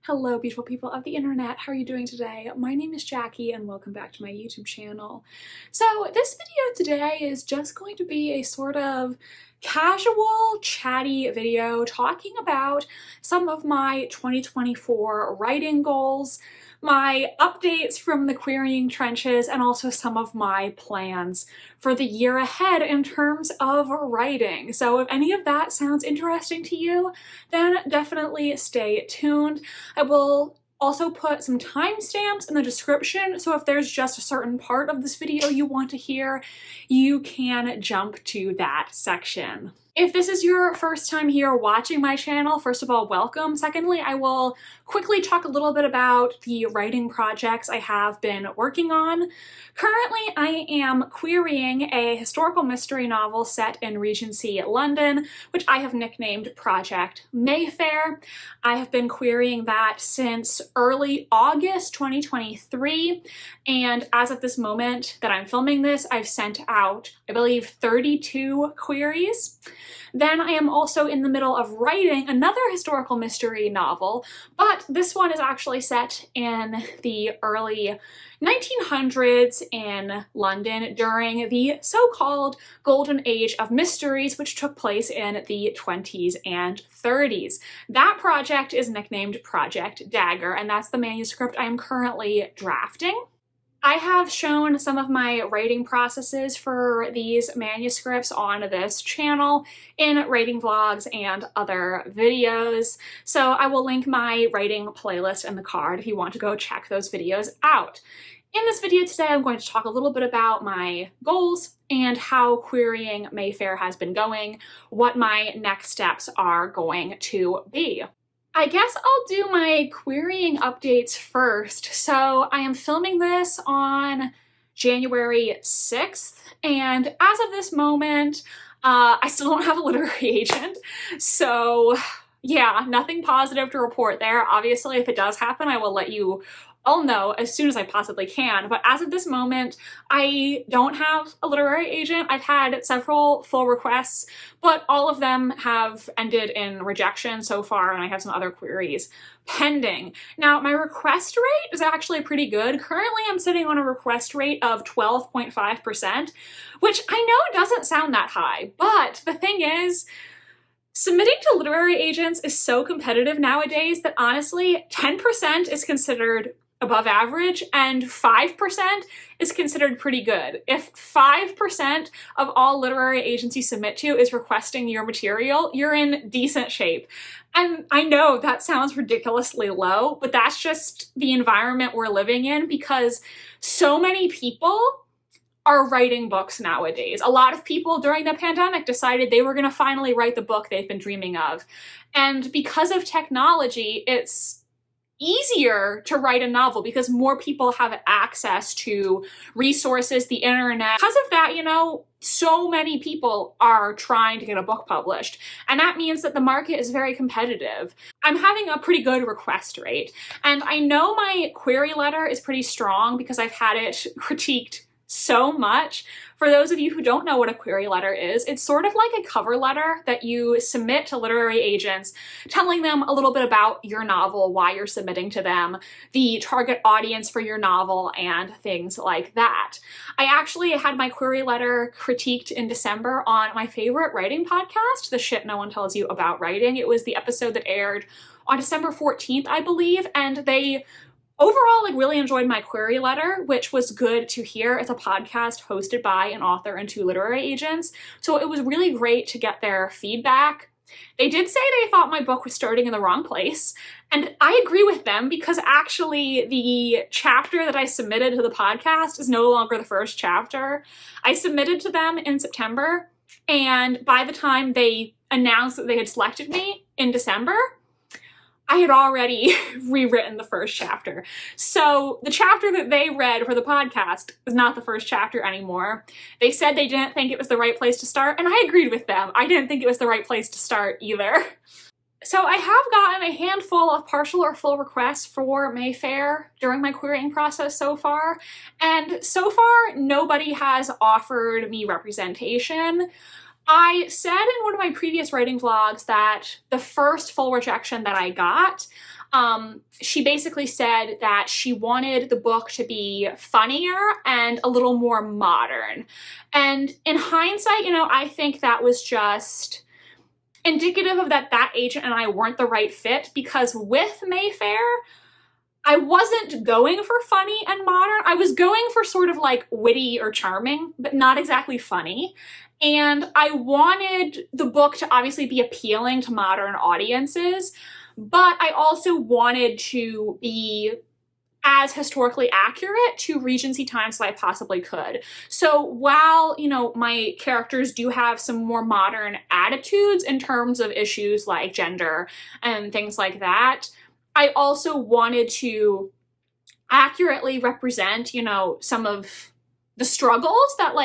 Hello, beautiful people of the internet. How are you doing today? My name is Jackie and welcome back to my YouTube channel. So this video today is just going to be a sort of casual, chatty video talking about some of my 2024 writing goals, my updates from the querying trenches, and also some of my plans for the year ahead in terms of writing. So if any of that sounds interesting to you, then definitely stay tuned. I will also put some timestamps in the description, so if there's just a certain part of this video you want to hear, you can jump to that section. If this is your first time here watching my channel, first of all, welcome. Secondly, I will quickly talk a little bit about the writing projects I have been working on. Currently, I am querying a historical mystery novel set in Regency, London, which I have nicknamed Project Mayfair. I have been querying that since early August 2023, and as of this moment that I'm filming this, I've sent out, I believe, 32 queries. Then I am also in the middle of writing another historical mystery novel, but this one is actually set in the early 1900s in London during the so-called Golden Age of Mysteries, which took place in the 20s and 30s. That project is nicknamed Project Dagger, and that's the manuscript I am currently drafting. I have shown some of my writing processes for these manuscripts on this channel in writing vlogs and other videos, so I will link my writing playlist in the card if you want to go check those videos out. In this video today, I'm going to talk a little bit about my goals and how querying Mayfair has been going, what my next steps are going to be. I guess I'll do my querying updates first. So I am filming this on January 6th, and as of this moment, I still don't have a literary agent. So yeah, nothing positive to report there. Obviously, if it does happen, I will let you all know as soon as I possibly can, but as of this moment, I don't have a literary agent. I've had several full requests, but all of them have ended in rejection so far, and I have some other queries pending. Now, my request rate is actually pretty good. Currently, I'm sitting on a request rate of 12.5%, which I know doesn't sound that high, but the thing is, submitting to literary agents is so competitive nowadays that honestly, 10% is considered above average and 5% is considered pretty good. If 5% of all literary agents you submit to is requesting your material, you're in decent shape. And I know that sounds ridiculously low, but that's just the environment we're living in because so many people are writing books nowadays. A lot of people during the pandemic decided they were going to finally write the book they've been dreaming of. And because of technology, it's easier to write a novel because more people have access to resources, the internet. Because of that, you know, so many people are trying to get a book published, and that means that the market is very competitive. I'm having a pretty good request rate, and I know my query letter is pretty strong because I've had it critiqued so much. For those of you who don't know what a query letter is, it's sort of like a cover letter that you submit to literary agents, telling them a little bit about your novel, why you're submitting to them, the target audience for your novel, and things like that. I actually had my query letter critiqued in December on my favorite writing podcast, The Shit No One Tells You About Writing. It was the episode that aired on December 14th, I believe, and they overall, really enjoyed my query letter, which was good to hear. It's a podcast hosted by an author and 2 literary agents, so it was really great to get their feedback. They did say they thought my book was starting in the wrong place, and I agree with them because actually the chapter that I submitted to the podcast is no longer the first chapter. I submitted to them in September, and by the time they announced that they had selected me in December, I had already rewritten the first chapter. So the chapter that they read for the podcast is not the first chapter anymore. They said they didn't think it was the right place to start, and I agreed with them. I didn't think it was the right place to start either. So I have gotten a handful of partial or full requests for Mayfair during my querying process so far, and so far nobody has offered me representation. I said in one of my previous writing vlogs that the first full rejection that I got, She basically said that she wanted the book to be funnier and a little more modern. And in hindsight, I think that was just indicative of that agent and I weren't the right fit, because with Mayfair, I wasn't going for funny and modern. I was going for sort of like witty or charming, but not exactly funny. And I wanted the book to obviously be appealing to modern audiences, but I also wanted to be as historically accurate to Regency times as I possibly could. So while, my characters do have some more modern attitudes in terms of issues like gender and things like that, I also wanted to accurately represent, some of the struggles that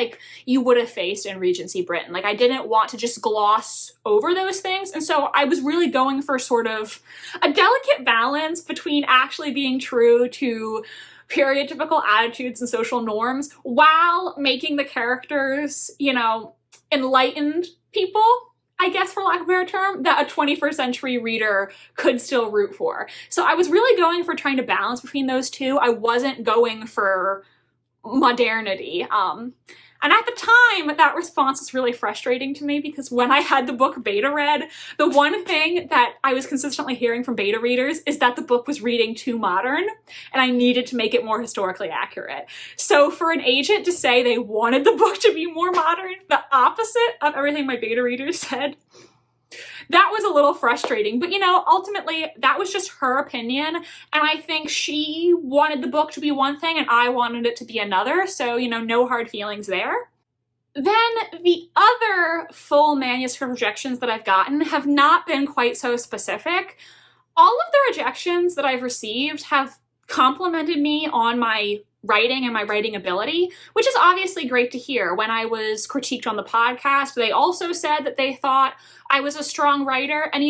you would have faced in Regency Britain. I didn't want to just gloss over those things. And so I was really going for sort of a delicate balance between actually being true to period typical attitudes and social norms while making the characters, enlightened people, I guess, for lack of a better term, that a 21st century reader could still root for. So I was really going for trying to balance between those two. I wasn't going for modernity. And at the time, that response was really frustrating to me, because when I had the book beta read, the one thing that I was consistently hearing from beta readers is that the book was reading too modern, and I needed to make it more historically accurate. So for an agent to say they wanted the book to be more modern, the opposite of everything my beta readers said, that was a little frustrating. But, ultimately, that was just her opinion. And I think she wanted the book to be one thing and I wanted it to be another. So, no hard feelings there. Then the other full manuscript rejections that I've gotten have not been quite so specific. All of the rejections that I've received have complimented me on my writing and my writing ability, which is obviously great to hear. When I was critiqued on the podcast, they also said that they thought I was a strong writer. And,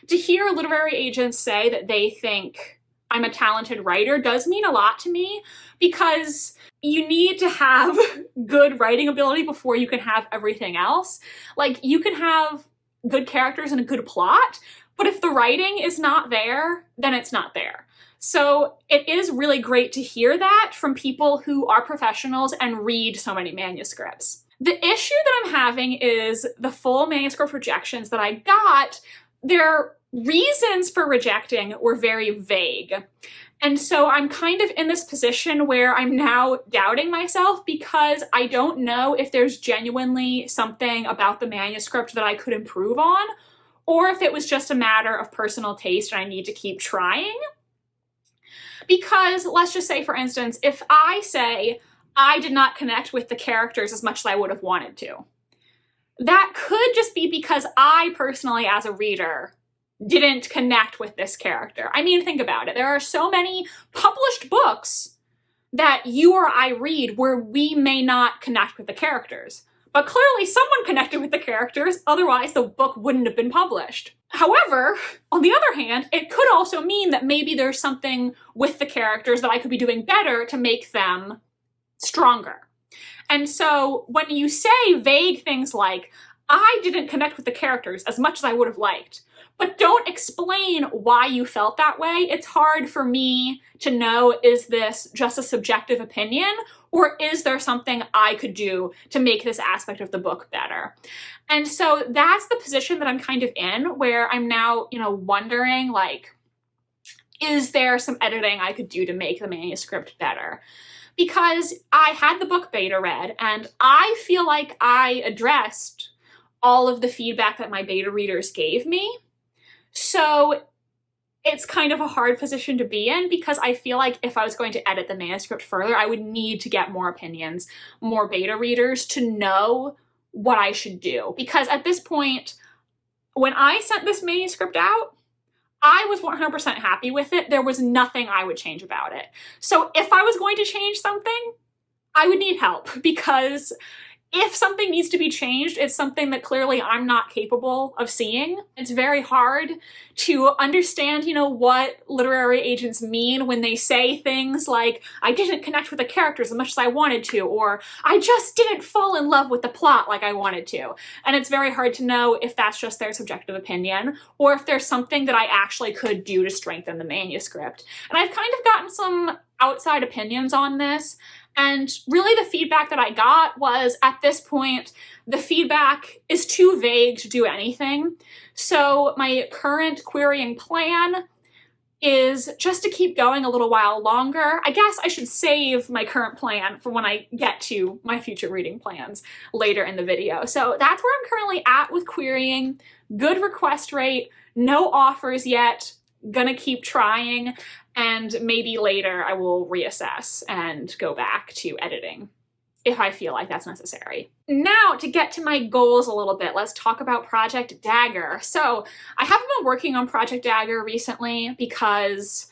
to hear literary agents say that they think I'm a talented writer does mean a lot to me, because you need to have good writing ability before you can have everything else. You can have good characters and a good plot, but if the writing is not there, then it's not there. So it is really great to hear that from people who are professionals and read so many manuscripts. The issue that I'm having is the full manuscript rejections that I got, their reasons for rejecting were very vague. And so I'm kind of in this position where I'm now doubting myself, because I don't know if there's genuinely something about the manuscript that I could improve on, or if it was just a matter of personal taste and I need to keep trying. Because let's just say, for instance, if I say I did not connect with the characters as much as I would have wanted to, that could just be because I personally, as a reader, didn't connect with this character. I mean, think about it. There are so many published books that you or I read where we may not connect with the characters. But clearly someone connected with the characters, otherwise the book wouldn't have been published. However, on the other hand, it could also mean that maybe there's something with the characters that I could be doing better to make them stronger. And so when you say vague things like, I didn't connect with the characters as much as I would have liked, but don't explain why you felt that way, it's hard for me to know, is this just a subjective opinion, or is there something I could do to make this aspect of the book better? And so that's the position that I'm kind of in, where I'm now, wondering, is there some editing I could do to make the manuscript better? Because I had the book beta read, and I feel like I addressed all of the feedback that my beta readers gave me. So it's kind of a hard position to be in, because I feel like if I was going to edit the manuscript further, I would need to get more opinions, more beta readers to know what I should do. Because at this point, when I sent this manuscript out, I was 100% happy with it. There was nothing I would change about it. So if I was going to change something, I would need help, because if something needs to be changed, it's something that clearly I'm not capable of seeing. It's very hard to understand, you know, what literary agents mean when they say things like, I didn't connect with the characters as much as I wanted to, or I just didn't fall in love with the plot like I wanted to. And it's very hard to know if that's just their subjective opinion, or if there's something that I actually could do to strengthen the manuscript. And I've kind of gotten some outside opinions on this. And really the feedback that I got was, at this point, the feedback is too vague to do anything. So my current querying plan is just to keep going a little while longer. I guess I should save my current plan for when I get to my future reading plans later in the video. So that's where I'm currently at with querying. Good request rate, no offers yet, gonna keep trying. And maybe later I will reassess and go back to editing if I feel like that's necessary. Now, to get to my goals a little bit, let's talk about Project Dagger. So I haven't been working on Project Dagger recently because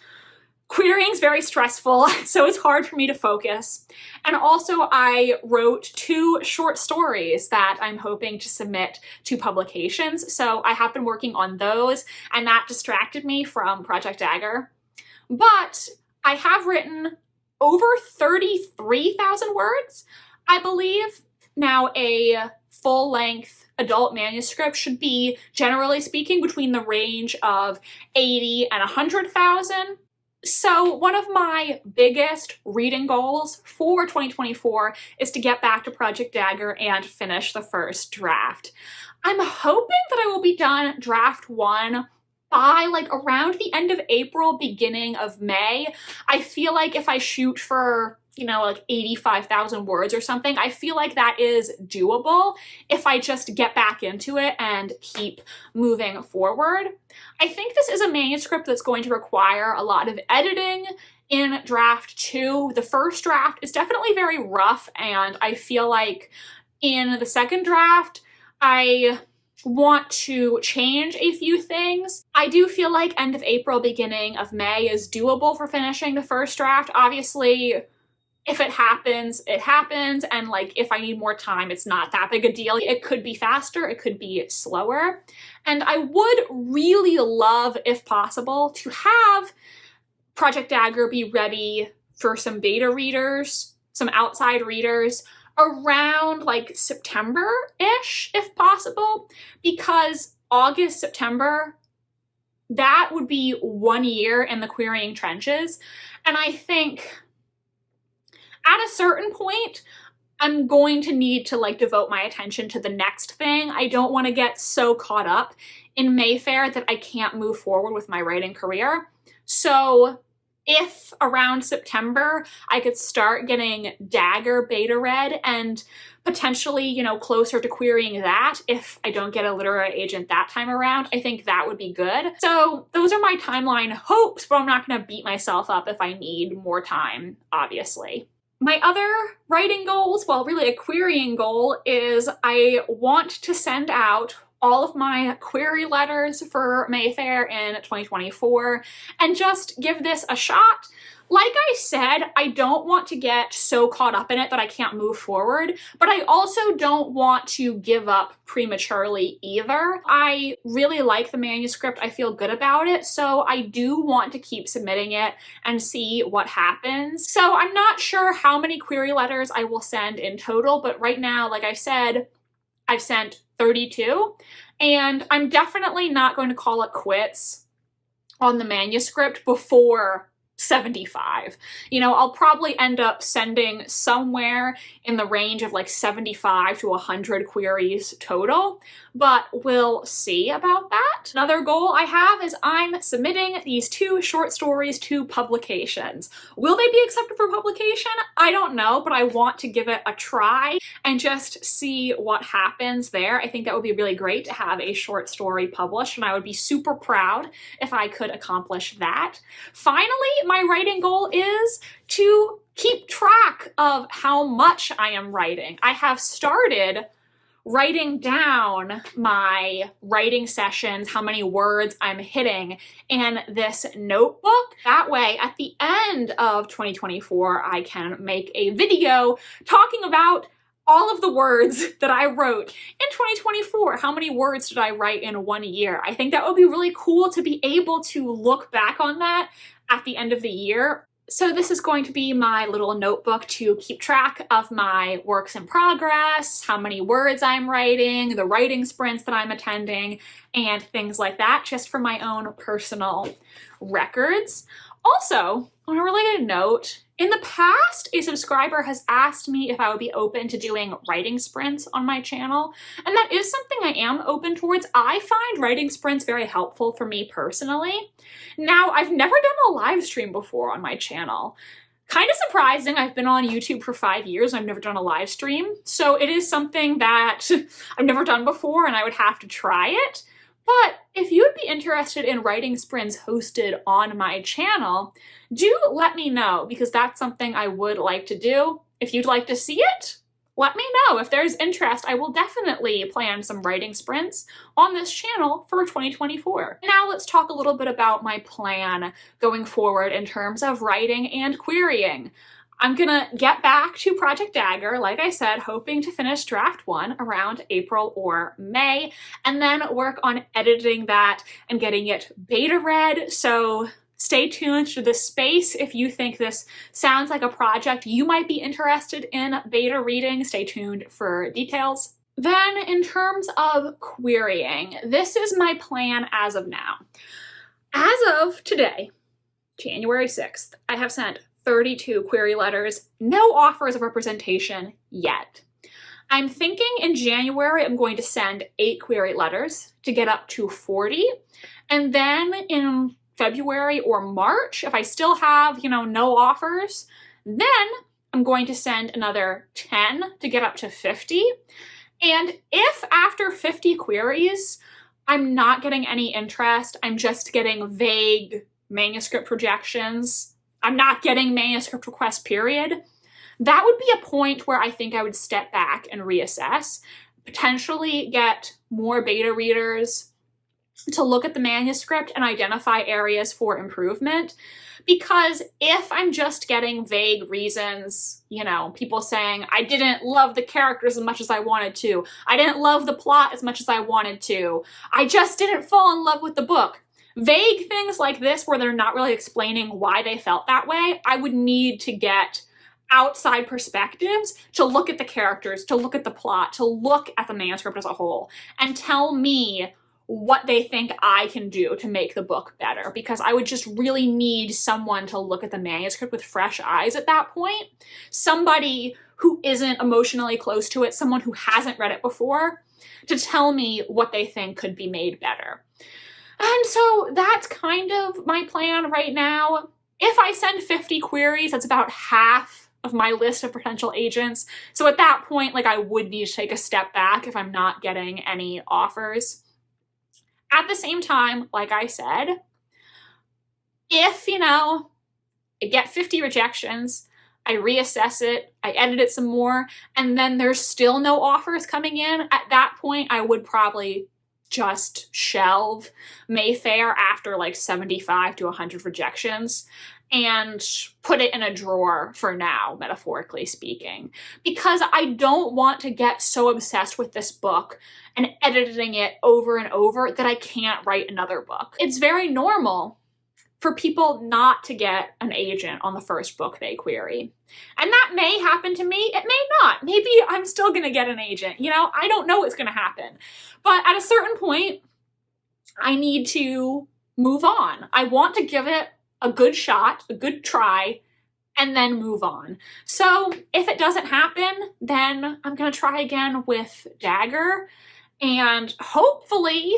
querying is very stressful, so it's hard for me to focus. And also I wrote 2 short stories that I'm hoping to submit to publications. So I have been working on those, and that distracted me from Project Dagger. But I have written over 33,000 words, I believe. Now, a full-length adult manuscript should be, generally speaking, between the range of 80 and 100,000. So one of my biggest reading goals for 2024 is to get back to Project Dagger and finish the first draft. I'm hoping that I will be done draft 1 by like around the end of April, beginning of May. I feel like if I shoot for, you know, like 85,000 words or something, I feel like that is doable if I just get back into it and keep moving forward. I think this is a manuscript that's going to require a lot of editing in draft 2. The first draft is definitely very rough, and I feel like in the second draft, I want to change a few things. I do feel like end of April, beginning of May is doable for finishing the first draft. Obviously, if it happens, it happens. And like, if I need more time, it's not that big a deal. It could be faster, it could be slower. And I would really love, if possible, to have Project Dagger be ready for some beta readers, some outside readers, around like September-ish, if possible, because August, September, that would be 1 year in the querying trenches. And I think at a certain point, I'm going to need to like devote my attention to the next thing. I don't want to get so caught up in Mayfair that I can't move forward with my writing career. So if around September I could start getting Dagger beta read and potentially, you know, closer to querying that if I don't get a literary agent that time around, I think that would be good. So those are my timeline hopes, but I'm not going to beat myself up if I need more time, obviously. My other writing goals, well, really a querying goal, is I want to send out all of my query letters for Mayfair in 2024 and just give this a shot. Like I said, I don't want to get so caught up in it that I can't move forward, but I also don't want to give up prematurely either. I really like the manuscript, I feel good about it, so I do want to keep submitting it and see what happens. So I'm not sure how many query letters I will send in total, but right now, like I said, I've sent 32, and I'm definitely not going to call it quits on the manuscript before 75. You know, I'll probably end up sending somewhere in the range of like 75 to 100 queries total, but we'll see about that. Another goal I have is I'm submitting these 2 short stories to publications. Will they be accepted for publication? I don't know, but I want to give it a try and just see what happens there. I think that would be really great to have a short story published, and I would be super proud if I could accomplish that. Finally, my writing goal is to keep track of how much I am writing. I have started writing down my writing sessions, how many words I'm hitting in this notebook. That way, at the end of 2024, I can make a video talking about all of the words that I wrote in 2024. How many words did I write in 1 year? I think that would be really cool to be able to look back on that at the end of the year. So this is going to be my little notebook to keep track of my works in progress, how many words I'm writing, the writing sprints that I'm attending, and things like that, just for my own personal records. Also, on a related note, in the past, a subscriber has asked me if I would be open to doing writing sprints on my channel, and that is something I am open towards. I find writing sprints very helpful for me personally. Now, I've never done a live stream before on my channel. Kind of surprising. I've been on YouTube for 5 years and I've never done a live stream, so it is something that I've never done before and I would have to try it. But if you'd be interested in writing sprints hosted on my channel, do let me know, because that's something I would like to do. If you'd like to see it, let me know. If there's interest, I will definitely plan some writing sprints on this channel for 2024. Now let's talk a little bit about my plan going forward in terms of writing and querying. I'm gonna get back to Project Dagger, like I said, hoping to finish draft 1 around April or May, and then work on editing that and getting it beta read. So stay tuned to this space if you think this sounds like a project you might be interested in beta reading. Stay tuned for details. Then in terms of querying, this is my plan as of now. As of today, January 6th, I have sent 32 query letters, no offers of representation yet. I'm thinking in January I'm going to send 8 query letters to get up to 40, and then in February or March, if I still have, no offers, then I'm going to send another 10 to get up to 50. And if after 50 queries, I'm not getting any interest, I'm just getting vague manuscript projections, I'm not getting manuscript requests, period, that would be a point where I think I would step back and reassess, potentially get more beta readers to look at the manuscript and identify areas for improvement. Because if I'm just getting vague reasons, people saying, I didn't love the characters as much as I wanted to, I didn't love the plot as much as I wanted to, I just didn't fall in love with the book. Vague things like this where they're not really explaining why they felt that way, I would need to get outside perspectives to look at the characters, to look at the plot, to look at the manuscript as a whole, and tell me what they think I can do to make the book better, because I would just really need someone to look at the manuscript with fresh eyes at that point. Somebody who isn't emotionally close to it, someone who hasn't read it before, to tell me what they think could be made better. And so that's kind of my plan right now. If I send 50 queries, that's about half of my list of potential agents. So at that point, I would need to take a step back if I'm not getting any offers. At the same time, like I said, if, I get 50 rejections, I reassess it, I edit it some more, and then there's still no offers coming in, at that point, I would probably just shelve Mayfair after 75 to 100 rejections and put it in a drawer for now, metaphorically speaking, because I don't want to get so obsessed with this book and editing it over and over that I can't write another book. It's very normal for people not to get an agent on the first book they query. And that may happen to me, it may not. Maybe I'm still gonna get an agent, I don't know what's gonna happen. But at a certain point, I need to move on. I want to give it a good shot, a good try, and then move on. So if it doesn't happen, then I'm gonna try again with Dagger, and hopefully,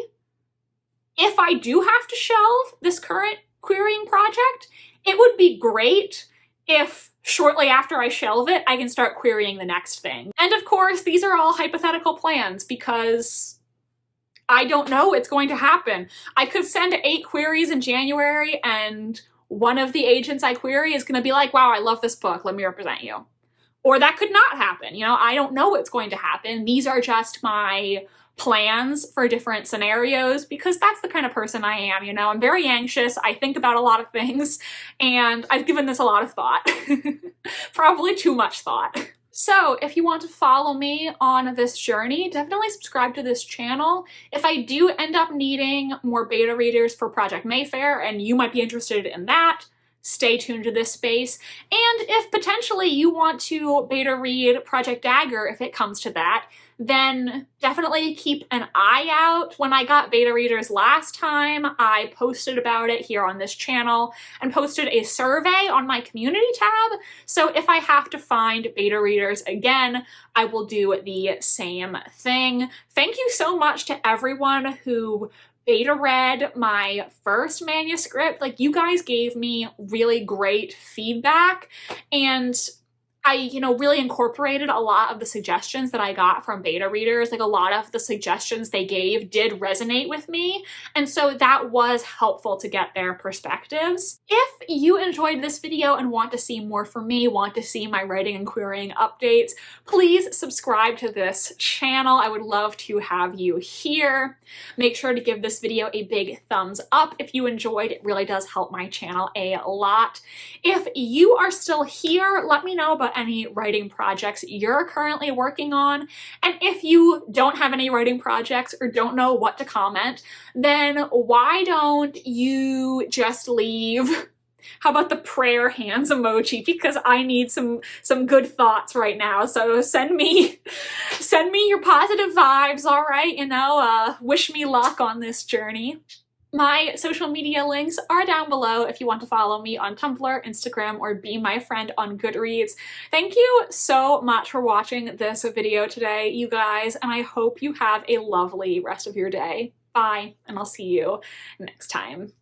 if I do have to shelve this current querying project, it would be great if shortly after I shelve it, I can start querying the next thing. And of course, these are all hypothetical plans because I don't know what's going to happen. I could send 8 queries in January and one of the agents I query is gonna be like, wow, I love this book, let me represent you. Or that could not happen, I don't know what's going to happen. These are just my plans for different scenarios because that's the kind of person I am, I'm very anxious, I think about a lot of things, and I've given this a lot of thought. Probably too much thought. So if you want to follow me on this journey, definitely subscribe to this channel. If I do end up needing more beta readers for Project Mayfair and you might be interested in that, stay tuned to this space. And if potentially you want to beta read Project Dagger, if it comes to that, then definitely keep an eye out. When I got beta readers last time, I posted about it here on this channel and posted a survey on my community tab. So if I have to find beta readers again, I will do the same thing. Thank you so much to everyone who beta read my first manuscript. Like, you guys gave me really great feedback, and I, really incorporated a lot of the suggestions that I got from beta readers. Like, a lot of the suggestions they gave did resonate with me, and so that was helpful to get their perspectives. If you enjoyed this video and want to see more from me, want to see my writing and querying updates, please subscribe to this channel. I would love to have you here. Make sure to give this video a big thumbs up if you enjoyed. It really does help my channel a lot. If you are still here, let me know about any writing projects you're currently working on. And if you don't have any writing projects or don't know what to comment, then why don't you just leave, how about the prayer hands emoji? Because I need some good thoughts right now. So send me your positive vibes, all right? Wish me luck on this journey. My social media links are down below if you want to follow me on Tumblr, Instagram, or be my friend on Goodreads. Thank you so much for watching this video today, you guys, and I hope you have a lovely rest of your day. Bye, and I'll see you next time.